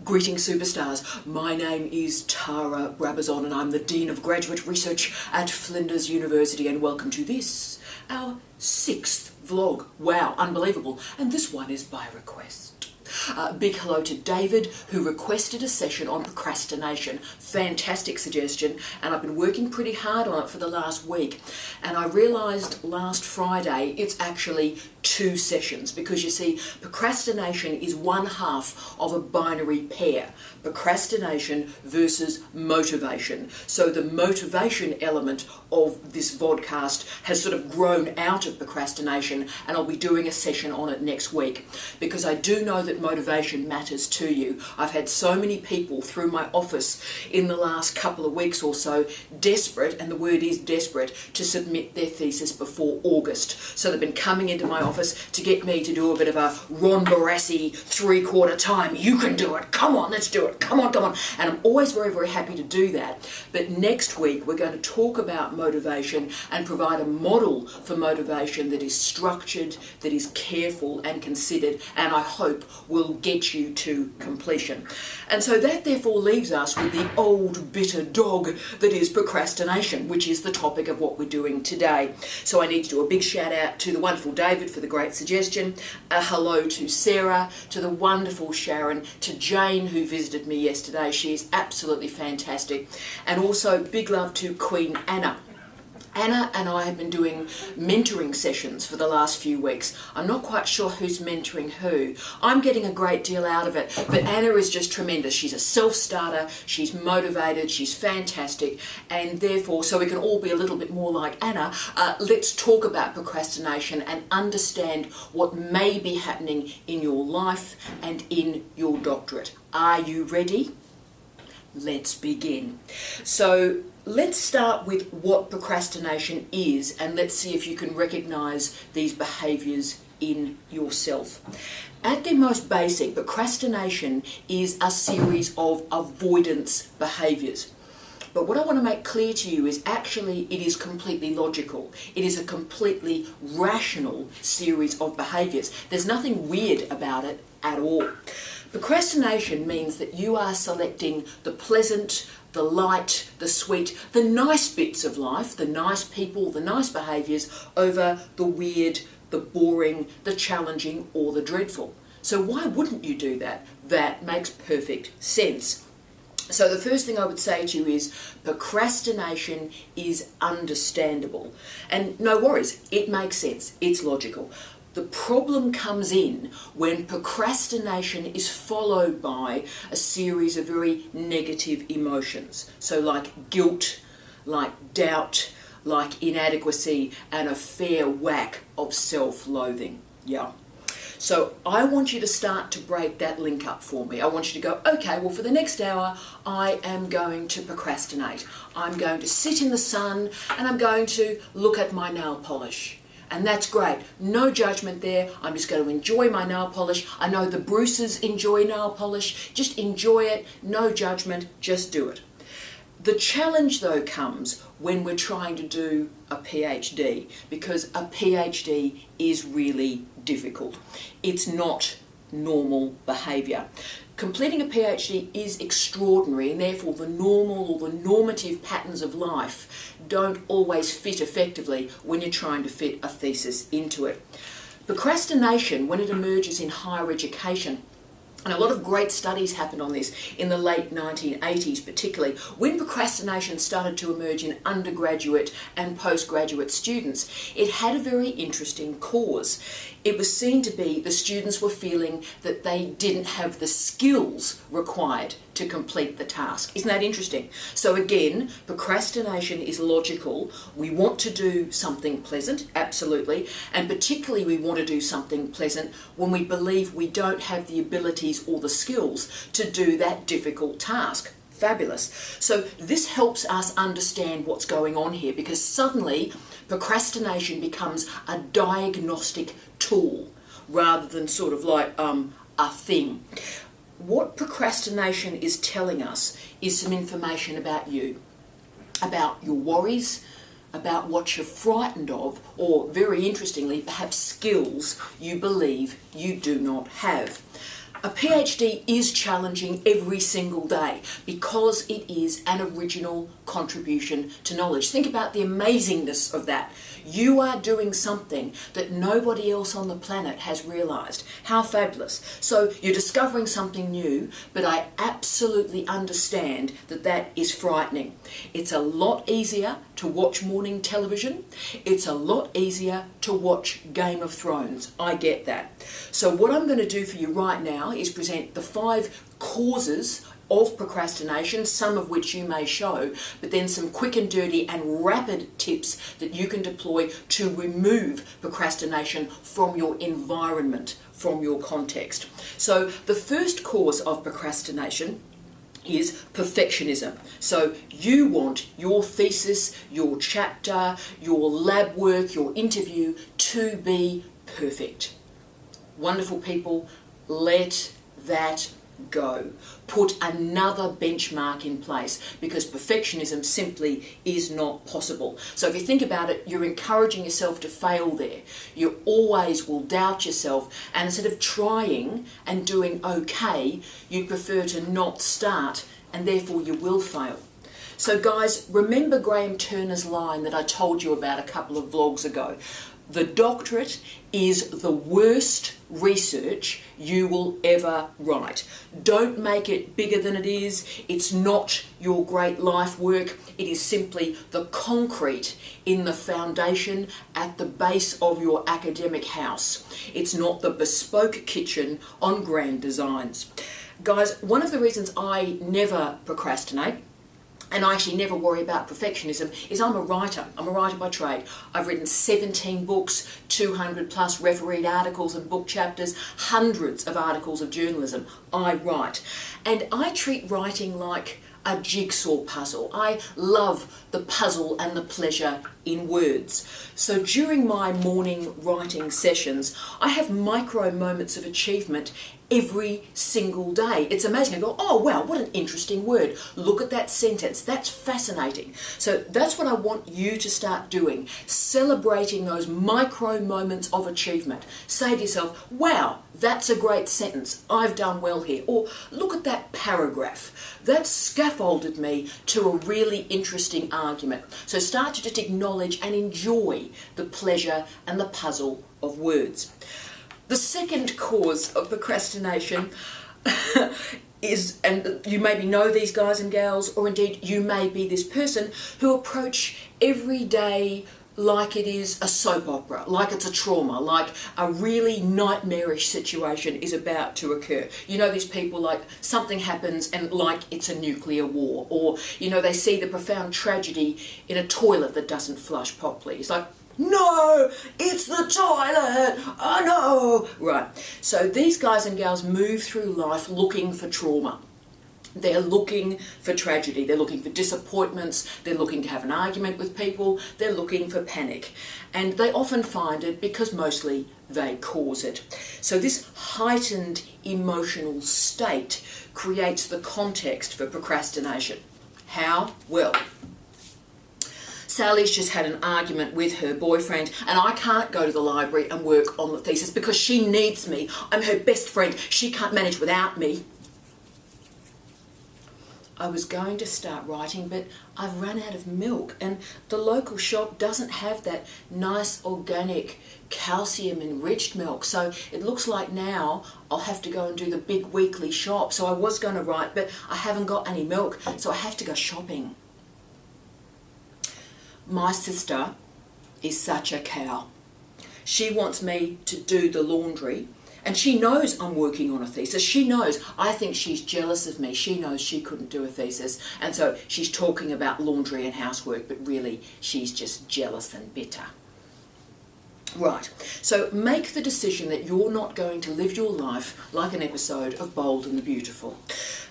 Greetings superstars, my name is Tara Brabazon and I'm the Dean of Graduate Research at Flinders University, and welcome to this, our 6th vlog. Wow, unbelievable. And this one is by request. Big hello to David, who requested a session on procrastination. Fantastic suggestion, and I've been working pretty hard on it for the last week. And I realised last Friday it's actually 2 sessions, because you see, procrastination is one half of a binary pair. Procrastination versus motivation. So the motivation element of this vodcast has sort of grown out of procrastination, and I'll be doing a session on it next week, because I do know that motivation matters to you. I've had so many people through my office in the last couple of weeks or so desperate, and the word is desperate, to submit their thesis before August. So they've been coming into my office to get me to do a bit of a Ron Barassi 3/4 time. You can do it. Come on, let's do it. Come on, come on. And I'm always very, very happy to do that. But next week we're going to talk about motivation and provide a model for motivation that is structured, that is careful and considered, and I hope will get you to completion. And so that therefore leaves us with the old bitter dog that is procrastination, which is the topic of what we're doing today. So I need to do a big shout out to the wonderful David for the great suggestion, a hello to Sarah, to the wonderful Sharon, to Jane who visited me yesterday. She is absolutely fantastic, and also big love to Queen Anna. Anna and I have been doing mentoring sessions for the last few weeks. I'm not quite sure who's mentoring who. I'm getting a great deal out of it, but Anna is just tremendous. She's a self-starter, she's motivated, she's fantastic, and therefore, so we can all be a little bit more like Anna, let's talk about procrastination and understand what may be happening in your life and in your doctorate. Are you ready? Let's begin. So let's start with what procrastination is, and let's see if you can recognise these behaviours in yourself. At their most basic, procrastination is a series of avoidance behaviours. But what I want to make clear to you is actually it is completely logical. It is a completely rational series of behaviours. There's nothing weird about it at all. Procrastination means that you are selecting the pleasant, the light, the sweet, the nice bits of life, the nice people, the nice behaviours, over the weird, the boring, the challenging, or the dreadful. So why wouldn't you do that? That makes perfect sense. So the first thing I would say to you is procrastination is understandable. And no worries, it makes sense, it's logical. The problem comes in when procrastination is followed by a series of very negative emotions. So like guilt, like doubt, like inadequacy, and a fair whack of self-loathing. Yeah. So I want you to start to break that link up for me. I want you to go, okay, well for the next hour, I am going to procrastinate. I'm going to sit in the sun and I'm going to look at my nail polish. And that's great. No judgment there. I'm just going to enjoy my nail polish. I know the Bruces enjoy nail polish. Just enjoy it. No judgment. Just do it. The challenge though comes when we're trying to do a PhD, because a PhD is really difficult. It's not normal behaviour. Completing a PhD is extraordinary, and therefore the normal or the normative patterns of life don't always fit effectively when you're trying to fit a thesis into it. Procrastination, when it emerges in higher education, and a lot of great studies happened on this in the late 1980s particularly, when procrastination started to emerge in undergraduate and postgraduate students, it had a very interesting cause. It was seen to be the students were feeling that they didn't have the skills required to complete the task. Isn't that interesting? So again, procrastination is logical. We want to do something pleasant, absolutely, and particularly we want to do something pleasant when we believe we don't have the abilities or the skills to do that difficult task. Fabulous. So this helps us understand what's going on here, because suddenly procrastination becomes a diagnostic tool rather than sort of like a thing. What procrastination is telling us is some information about you, about your worries, about what you're frightened of, or very interestingly, perhaps skills you believe you do not have. A PhD is challenging every single day because it is an original contribution to knowledge. Think about the amazingness of that. You are doing something that nobody else on the planet has realised. How fabulous. So you're discovering something new, but I absolutely understand that that is frightening. It's a lot easier to watch morning television. It's a lot easier to watch Game of Thrones. I get that. So what I'm going to do for you right now is present the 5 causes of procrastination, some of which you may show, but then some quick and dirty and rapid tips that you can deploy to remove procrastination from your environment, from your context. So the first cause of procrastination is perfectionism. So you want your thesis, your chapter, your lab work, your interview to be perfect. Wonderful people, let that go. Put another benchmark in place, because perfectionism simply is not possible. So if you think about it, you're encouraging yourself to fail there. You always will doubt yourself, and instead of trying and doing okay, you prefer to not start, and therefore you will fail. So guys, remember Graham Turner's line that I told you about a couple of vlogs ago. The doctorate is the worst research you will ever write. Don't make it bigger than it is. It's not your great life work. It is simply the concrete in the foundation at the base of your academic house. It's not the bespoke kitchen on grand designs. Guys, one of the reasons I never procrastinate, and I actually never worry about perfectionism, is I'm a writer. I'm a writer by trade. I've written 17 books, 200 plus refereed articles and book chapters, hundreds of articles of journalism. I write. And I treat writing like a jigsaw puzzle. I love the puzzle and the pleasure in words. So during my morning writing sessions, I have micro moments of achievement every single day. It's amazing. I go, oh wow, what an interesting word. Look at that sentence. That's fascinating. So that's what I want you to start doing. Celebrating those micro moments of achievement. Say to yourself, wow, that's a great sentence. I've done well here. Or look at that paragraph. That scaffolded me to a really interesting argument. So start to just acknowledge and enjoy the pleasure and the puzzle of words. The second cause of procrastination is, and you maybe know these guys and gals, or indeed you may be this person who approach every day like it is a soap opera, like it's a trauma, like a really nightmarish situation is about to occur. You know, these people, like something happens and like it's a nuclear war, or you know, they see the profound tragedy in a toilet that doesn't flush properly. It's like, no, it's the toilet, oh no. Right, so these guys and gals move through life looking for trauma. They're looking for tragedy, they're looking for disappointments, they're looking to have an argument with people, they're looking for panic. And they often find it because mostly they cause it. So this heightened emotional state creates the context for procrastination. How? Well, Sally's just had an argument with her boyfriend, and I can't go to the library and work on the thesis because she needs me. I'm her best friend. She can't manage without me. I was going to start writing, but I've run out of milk, and the local shop doesn't have that nice organic calcium enriched milk, so it looks like now I'll have to go and do the big weekly shop. So I was going to write, but I haven't got any milk, so I have to go shopping. My sister is such a cow. She wants me to do the laundry, and she knows I'm working on a thesis. She knows. I think she's jealous of me. She knows she couldn't do a thesis, and so she's talking about laundry and housework, but really she's just jealous and bitter. Right, so make the decision that you're not going to live your life like an episode of Bold and the Beautiful.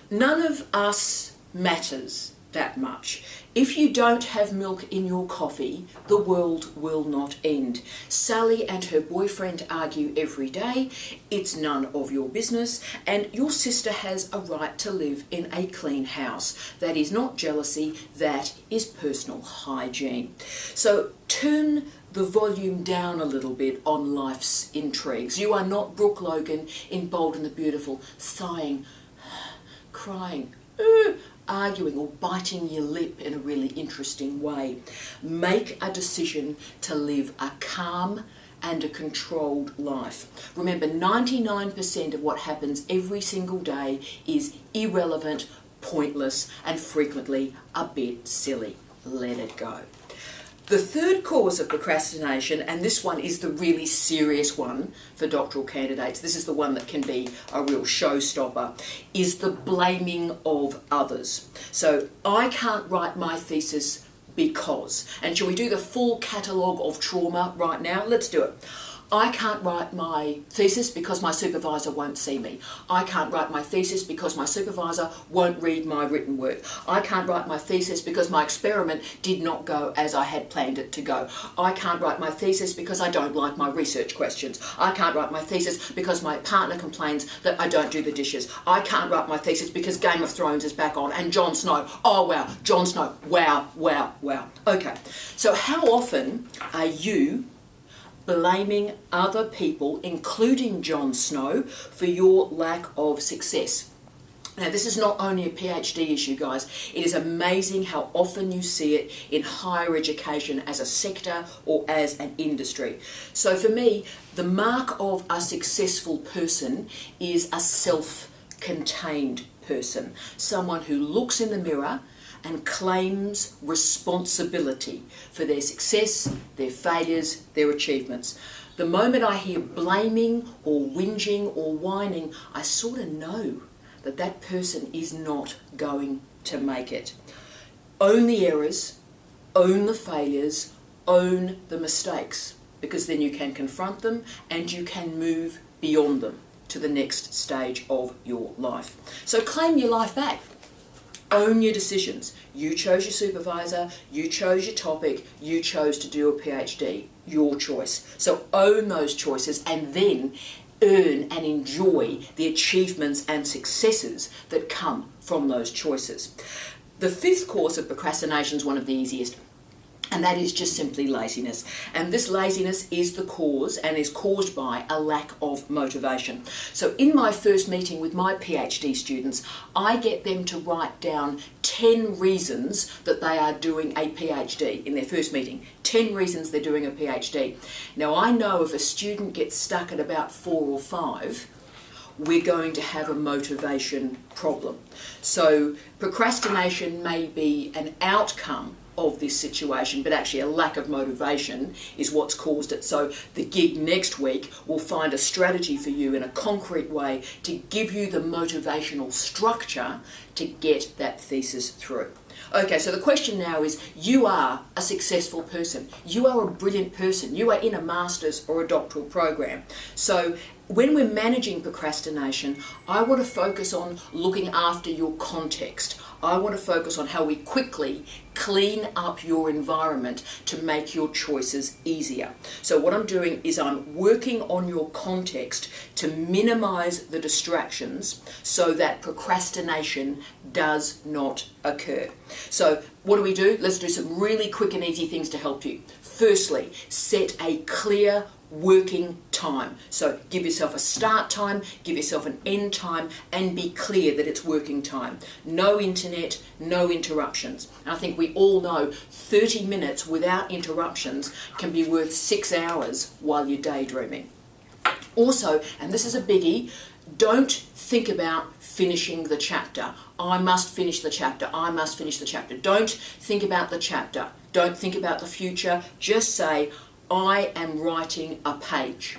None of us matters that much. If you don't have milk in your coffee, the world will not end. Sally and her boyfriend argue every day. It's none of your business, and your sister has a right to live in a clean house. That is not jealousy, that is personal hygiene. So turn the volume down a little bit on life's intrigues. You are not Brooke Logan in Bold and the Beautiful, sighing, crying, arguing or biting your lip in a really interesting way. Make a decision to live a calm and a controlled life. Remember, 99% of what happens every single day is irrelevant, pointless, and frequently a bit silly. Let it go. The third cause of procrastination, and this one is the really serious one for doctoral candidates, this is the one that can be a real showstopper, is the blaming of others. So I can't write my thesis because, and shall we do the full catalogue of trauma right now? Let's do it. I can't write my thesis because my supervisor won't see me. I can't write my thesis because my supervisor won't read my written work. I can't write my thesis because my experiment did not go as I had planned it to go. I can't write my thesis because I don't like my research questions. I can't write my thesis because my partner complains that I don't do the dishes. I can't write my thesis because Game of Thrones is back on and Jon Snow. Oh wow, Jon Snow. Wow, wow, wow. Okay, so how often are you blaming other people, including Jon Snow, for your lack of success? Now, this is not only a PhD issue, guys. It is amazing how often you see it in higher education as a sector or as an industry. So for me, the mark of a successful person is a self-contained person, someone who looks in the mirror and claims responsibility for their success, their failures, their achievements. The moment I hear blaming or whinging or whining, I sort of know that that person is not going to make it. Own the errors, own the failures, own the mistakes, because then you can confront them and you can move beyond them to the next stage of your life. So claim your life back. Own your decisions. You chose your supervisor, you chose your topic, you chose to do a PhD, your choice. So own those choices and then earn and enjoy the achievements and successes that come from those choices. The fifth cause of procrastination is one of the easiest, and that is just simply laziness. And this laziness is the cause and is caused by a lack of motivation. So in my first meeting with my PhD students, I get them to write down 10 reasons that they are doing a PhD in their first meeting. 10 reasons they're doing a PhD. Now I know if a student gets stuck at about 4 or 5, we're going to have a motivation problem. So procrastination may be an outcome of this situation, but actually a lack of motivation is what's caused it. So the gig next week will find a strategy for you in a concrete way to give you the motivational structure to get that thesis through. Okay, so the question now is, you are a successful person. You are a brilliant person. You are in a master's or a doctoral program. So when we're managing procrastination, I want to focus on looking after your context. I want to focus on how we quickly clean up your environment to make your choices easier. So what I'm doing is I'm working on your context to minimize the distractions so that procrastination does not occur. So what do? Let's do some really quick and easy things to help you. Firstly, set a clear working time. So give yourself a start time, give yourself an end time, and be clear that it's working time. No internet, no interruptions. And I think we all know 30 minutes without interruptions can be worth 6 hours while you're daydreaming. Also, and this is a biggie, don't think about finishing the chapter. I must finish the chapter. I must finish the chapter. Don't think about the chapter. Don't think about the future. Just say, I am writing a page.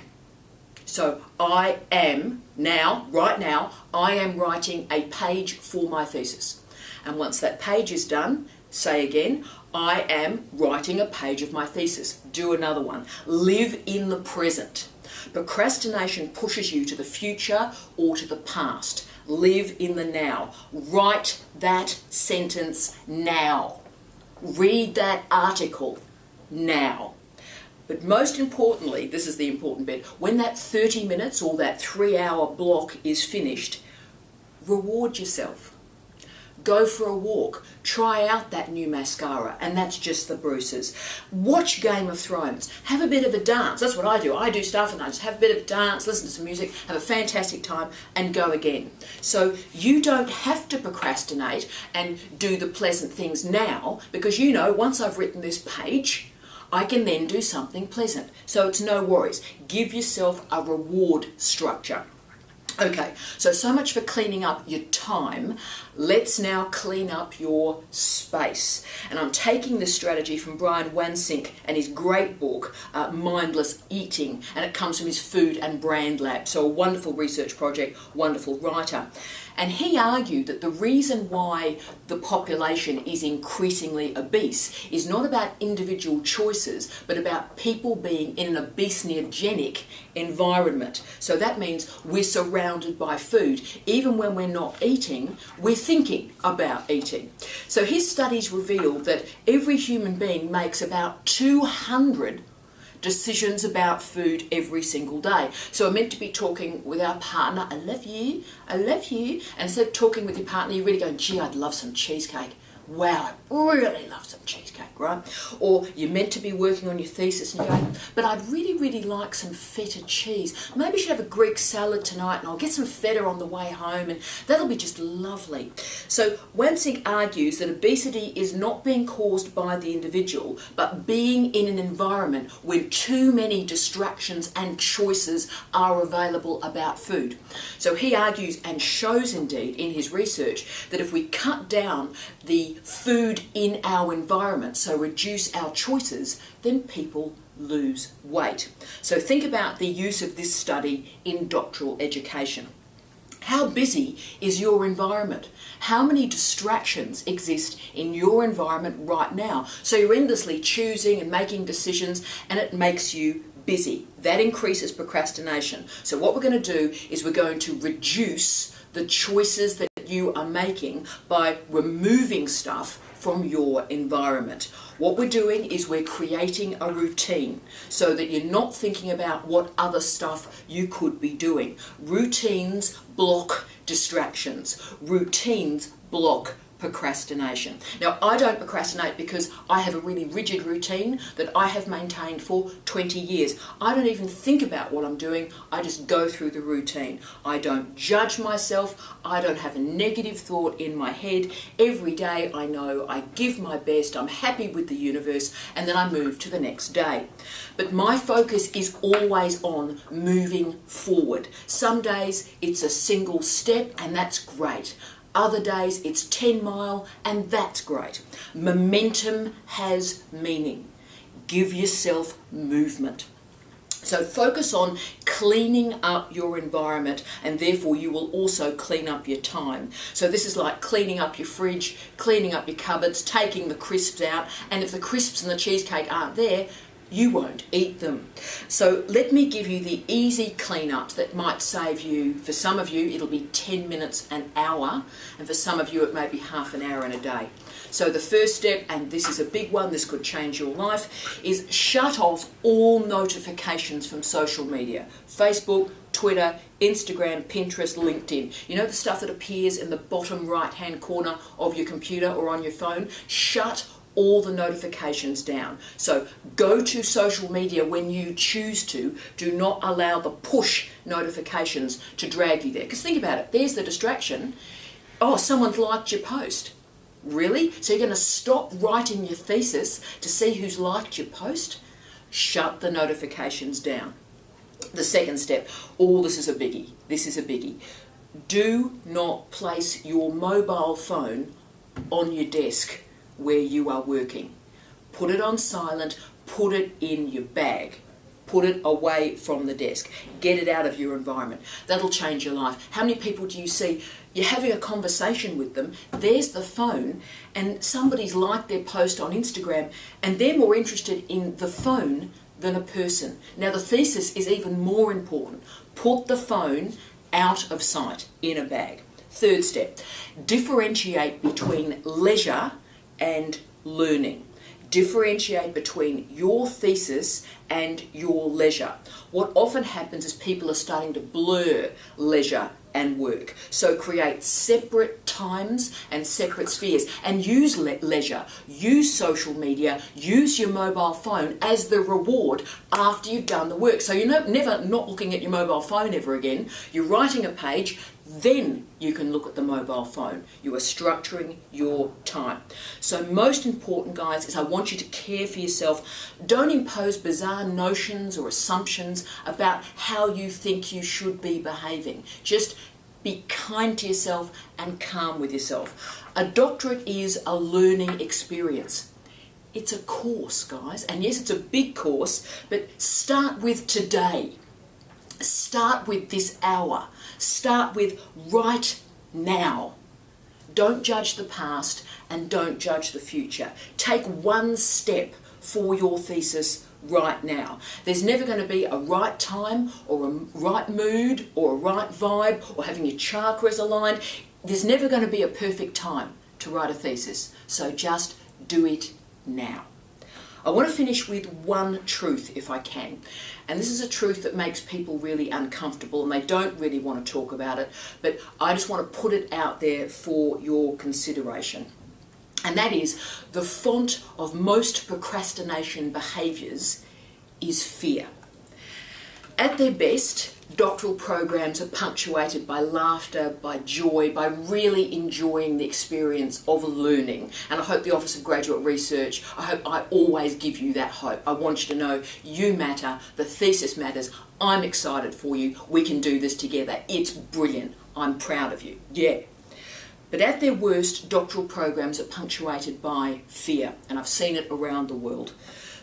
So I am now, right now, I am writing a page for my thesis. And once that page is done, say again, I am writing a page of my thesis. Do another one. Live in the present. Procrastination pushes you to the future or to the past. Live in the now. Write that sentence now. Read that article now. But most importantly, this is the important bit, when that 30 minutes or that 3-hour block is finished, reward yourself. Go for a walk. Try out that new mascara, and that's just the Bruces. Watch Game of Thrones. Have a bit of a dance. That's what I do. I do stuff and I just have a bit of a dance, listen to some music, have a fantastic time, and go again. So you don't have to procrastinate and do the pleasant things now, because you know, once I've written this page, I can then do something pleasant. So it's no worries. Give yourself a reward structure. Okay, so much for cleaning up your time. Let's now clean up your space. And I'm taking this strategy from Brian Wansink and his great book, Mindless Eating, and it comes from his Food and Brand Lab. So a wonderful research project, wonderful writer. And he argued that the reason why the population is increasingly obese is not about individual choices, but about people being in an obese-neogenic environment. So that means we're surrounded by food. Even when we're not eating, we're thinking about eating. So his studies revealed that every human being makes about 200 decisions about food every single day. So we're meant to be talking with our partner, I love you, and instead of talking with your partner, you're really going, gee, I'd love some cheesecake. Wow, I really love some cheesecake, right? Or you're meant to be working on your thesis and you're going, but I'd really, really like some feta cheese. Maybe I should have a Greek salad tonight and I'll get some feta on the way home and that'll be just lovely. So Wansink argues that obesity is not being caused by the individual, but being in an environment where too many distractions and choices are available about food. So he argues, and shows indeed in his research, that if we cut down the food in our environment, so reduce our choices, then people lose weight. So think about the use of this study in doctoral education. How busy is your environment? How many distractions exist in your environment right now? So you're endlessly choosing and making decisions, and it makes you busy. That increases procrastination. So what we're going to do is we're going to reduce the choices that you are making by removing stuff from your environment. What we're doing is we're creating a routine so that you're not thinking about what other stuff you could be doing. Routines block distractions. Routines block procrastination. Now, I don't procrastinate because I have a really rigid routine that I have maintained for 20 years. I don't even think about what I'm doing. I just go through the routine. I don't judge myself. I don't have a negative thought in my head. Every day I know I give my best, I'm happy with the universe, and then I move to the next day. But my focus is always on moving forward. Some days it's a single step, and that's great. Other days it's 10 mile, and that's great. Momentum has meaning. Give yourself movement. So focus on cleaning up your environment, and therefore you will also clean up your time. So this is like cleaning up your fridge, cleaning up your cupboards, taking the crisps out, and if the crisps and the cheesecake aren't there, you won't eat them. So let me give you the easy cleanup that might save you. For some of you, it'll be 10 minutes an hour, and for some of you, it may be half an hour in a day. So the first step, and this is a big one, this could change your life, is shut off all notifications from social media. Facebook, Twitter, Instagram, Pinterest, LinkedIn. You know the stuff that appears in the bottom right-hand corner of your computer or on your phone? Shut all the notifications down. So go to social media when you choose to. Do not allow the push notifications to drag you there. Because think about it, there's the distraction. Oh, someone's liked your post. Really? So you're going to stop writing your thesis to see who's liked your post? Shut the notifications down. The second step, this is a biggie. This is a biggie. Do not place your mobile phone on your desk where you are working. Put it on silent, put it in your bag. Put it away from the desk. Get it out of your environment. That'll change your life. How many people do you see, you're having a conversation with them, there's the phone, and somebody's liked their post on Instagram, and they're more interested in the phone than a person. Now the thesis is even more important. Put the phone out of sight in a bag. Third step, differentiate between leisure and learning. Differentiate between your thesis and your leisure. What often happens is people are starting to blur leisure and work. So create separate times and separate spheres, and use leisure, use social media, use your mobile phone as the reward after you've done the work. So you're never not looking at your mobile phone ever again. You're writing a page, then you can look at the mobile phone. You are structuring your time. So most important, guys, is I want you to care for yourself. Don't impose bizarre notions or assumptions about how you think you should be behaving. Just be kind to yourself and calm with yourself. A doctorate is a learning experience. It's a course, guys, and yes, it's a big course, but start with today. Start with this hour. Start with right now. Don't judge the past and don't judge the future. Take one step for your thesis right now. There's never going to be a right time or a right mood or a right vibe or having your chakras aligned. There's never going to be a perfect time to write a thesis. So just do it now. I want to finish with one truth if I can. And this is a truth that makes people really uncomfortable and they don't really want to talk about it, but I just want to put it out there for your consideration. And that is, the font of most procrastination behaviours is fear. At their best, doctoral programs are punctuated by laughter, by joy, by really enjoying the experience of learning. And I hope the Office of Graduate Research, I hope I always give you that hope. I want you to know you matter, the thesis matters, I'm excited for you, we can do this together, it's brilliant, I'm proud of you, yeah. But at their worst, doctoral programs are punctuated by fear, and I've seen it around the world.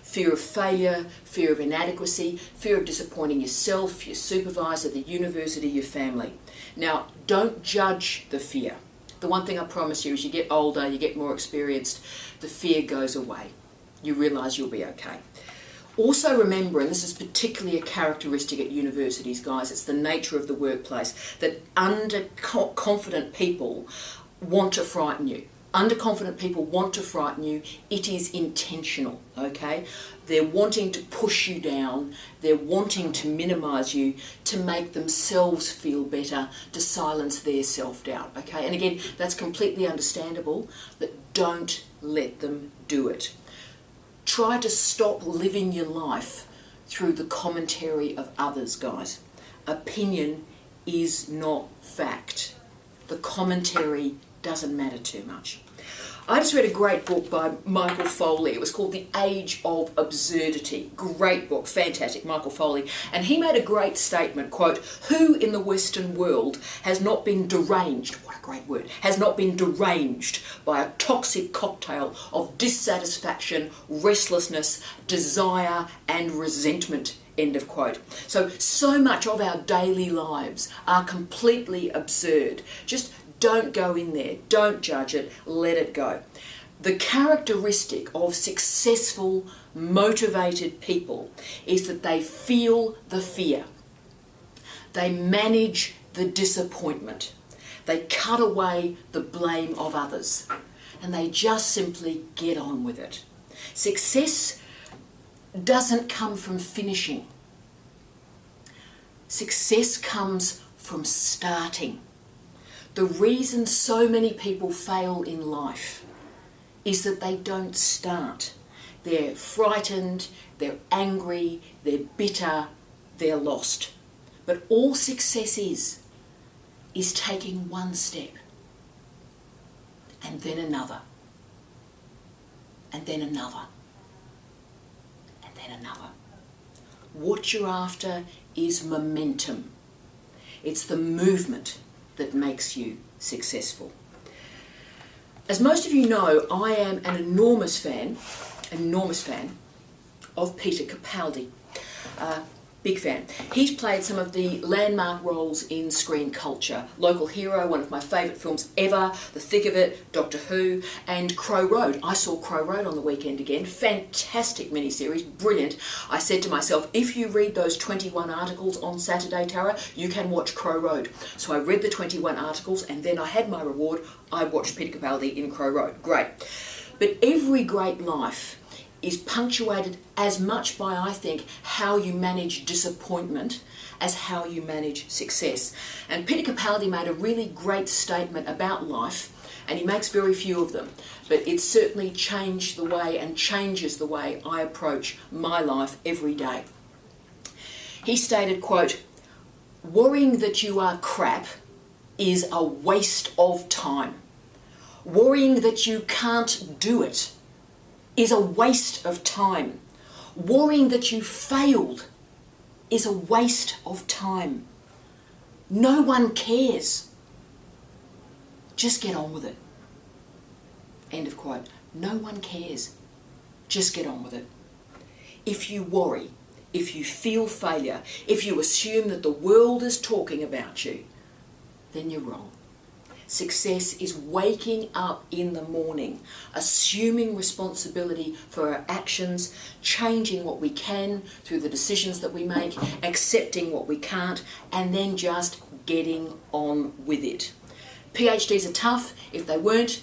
Fear of failure, fear of inadequacy, fear of disappointing yourself, your supervisor, the university, your family. Now, don't judge the fear. The one thing I promise you is you get older, you get more experienced, the fear goes away. You realise you'll be okay. Also remember, and this is particularly a characteristic at universities, guys, it's the nature of the workplace, that underconfident people want to frighten you. Underconfident people want to frighten you. It is intentional, okay? They're wanting to push you down. They're wanting to minimise you to make themselves feel better, to silence their self-doubt, okay? And again, that's completely understandable, but don't let them do it. Try to stop living your life through the commentary of others, guys. Opinion is not fact. The commentary doesn't matter too much. I just read a great book by Michael Foley. It was called The Age of Absurdity. Great book, fantastic, Michael Foley. And he made a great statement, quote, "Who in the Western world has not been deranged," what a great word, "has not been deranged by a toxic cocktail of dissatisfaction, restlessness, desire and resentment," end of quote. So much of our daily lives are completely absurd. Just don't go in there, don't judge it, let it go. The characteristic of successful, motivated people is that they feel the fear. They manage the disappointment. They cut away the blame of others. And they just simply get on with it. Success doesn't come from finishing. Success comes from starting. The reason so many people fail in life is that they don't start. They're frightened, they're angry, they're bitter, they're lost. But all success is taking one step, and then another, and then another, and then another. What you're after is momentum. It's the movement that makes you successful. As most of you know, I am an enormous fan of Peter Capaldi. Big fan. He's played some of the landmark roles in screen culture. Local Hero, one of my favourite films ever, The Thick of It, Doctor Who, and Crow Road. I saw Crow Road on the weekend again. Fantastic miniseries, brilliant. I said to myself, if you read those 21 articles on Saturday, Tara, you can watch Crow Road. So I read the 21 articles and then I had my reward. I watched Peter Capaldi in Crow Road. Great. But every great life is punctuated as much by, I think, how you manage disappointment as how you manage success. And Peter Capaldi made a really great statement about life, and he makes very few of them, but it certainly changed the way and changes the way I approach my life every day. He stated, quote, "Worrying that you are crap is a waste of time. Worrying that you can't do it is a waste of time. Worrying that you failed is a waste of time. No one cares. Just get on with it." End of quote. No one cares. Just get on with it. If you worry, if you feel failure, if you assume that the world is talking about you, then you're wrong. Success is waking up in the morning, assuming responsibility for our actions, changing what we can through the decisions that we make, accepting what we can't, and then just getting on with it. PhDs are tough. If they weren't,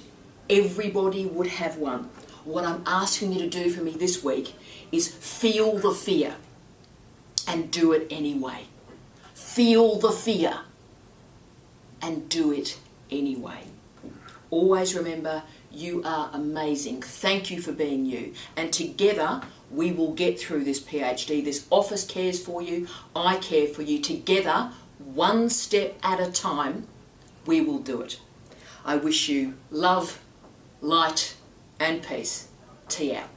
everybody would have one. What I'm asking you to do for me this week is feel the fear and do it anyway. Feel the fear and do it anyway. Always remember, you are amazing. Thank you for being you. And together, we will get through this PhD. This office cares for you. I care for you. Together, one step at a time, we will do it. I wish you love, light, and peace. Tea out.